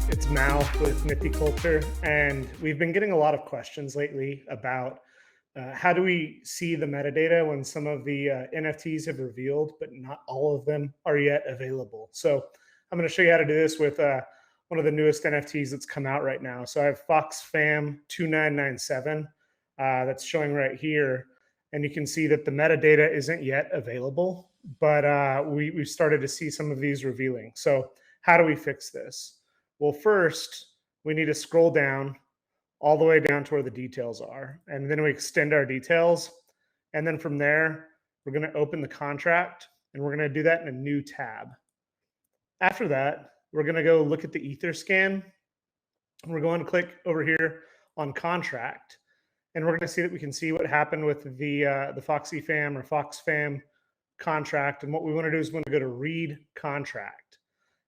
It's Mal with NFTCulture, and we've been getting a lot of questions lately about how do we see the metadata when some of the NFTs have revealed, but not all of them are yet available. So I'm going to show you how to do this with one of the newest NFTs that's come out right now. So I have FoxFam 2997 that's showing right here, and you can see that the metadata isn't yet available, but we've started to see some of these revealing. So how do we fix this? Well, first, we need to scroll down all the way down to where the details are. And then we extend our details. And then from there, we're going to open the contract, and we're going to do that in a new tab. After that, we're going to go look at the Etherscan. We're going to click over here on contract. And we're going to see that we can see what happened with the FoxyFam or FoxFam contract. And what we want to do is we want to go to read contract.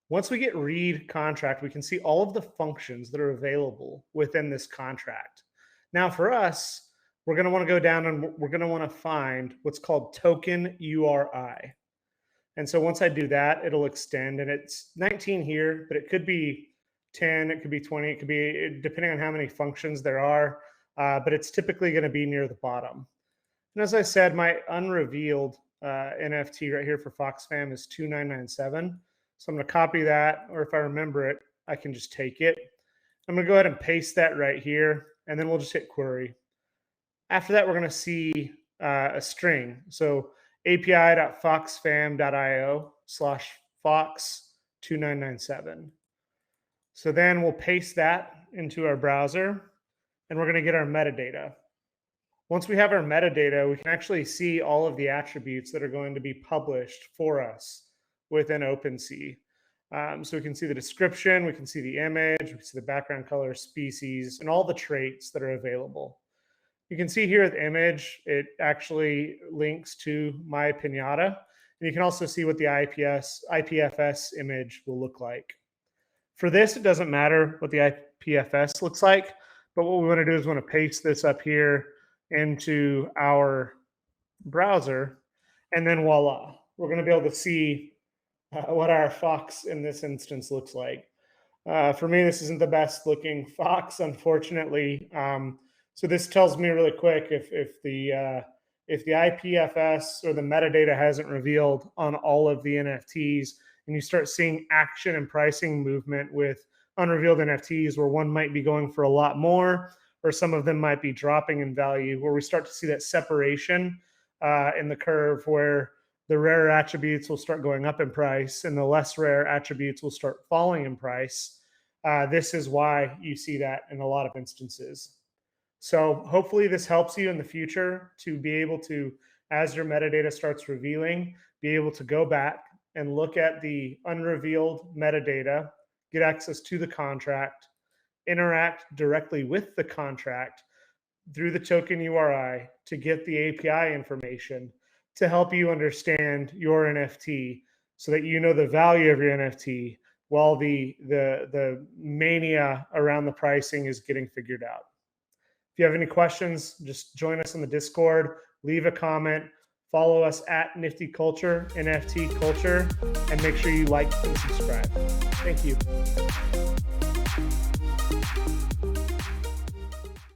Once we get read contract, we can see all of the functions that are available within this contract. Now for us, we're going to want to go down and we're going to want to find what's called TokenURI. And so once I do that, it'll extend, and it's 19 here, but it could be 10, it could be 20, it could be depending on how many functions there are, but it's typically going to be near the bottom. And as I said, my unrevealed NFT right here for FoxFam is 2997. So I'm going to copy that, or if I remember it, I can just take it. I'm going to go ahead and paste that right here, and then we'll just hit query. After that, we're going to see a string. So api.foxfam.io/fox2997. So then we'll paste that into our browser, and we're going to get our metadata. Once we have our metadata, we can actually see all of the attributes that are going to be published for us within OpenSea. So we can see the description, we can see the image, we can see the background color, species, and all the traits that are available. You can see here the image, it actually links to my pinata. And you can also see what the IPFS image will look like. For this, it doesn't matter what the IPFS looks like, but what we want to do is we want to paste this up here into our browser, and then voila, we're going to be able to see what our fox in this instance looks like. For me, this isn't the best looking fox, unfortunately. So this tells me really quick if the IPFS or the metadata hasn't revealed on all of the NFTs, and you start seeing action and pricing movement with unrevealed NFTs where one might be going for a lot more, or some of them might be dropping in value, where we start to see that separation in the curve where the rare attributes will start going up in price and the less rare attributes will start falling in price. This is why you see that in a lot of instances. So hopefully this helps you in the future to be able to, as your metadata starts revealing, be able to go back and look at the unrevealed metadata, get access to the contract, interact directly with the contract through the TokenURI to get the API information to help you understand your NFT so that you know the value of your NFT while the mania around the pricing is getting figured out. If you have any questions, just join us on the Discord, leave a comment, follow us at NFTCulture, NFTCulture, and make sure you like and subscribe. Thank you.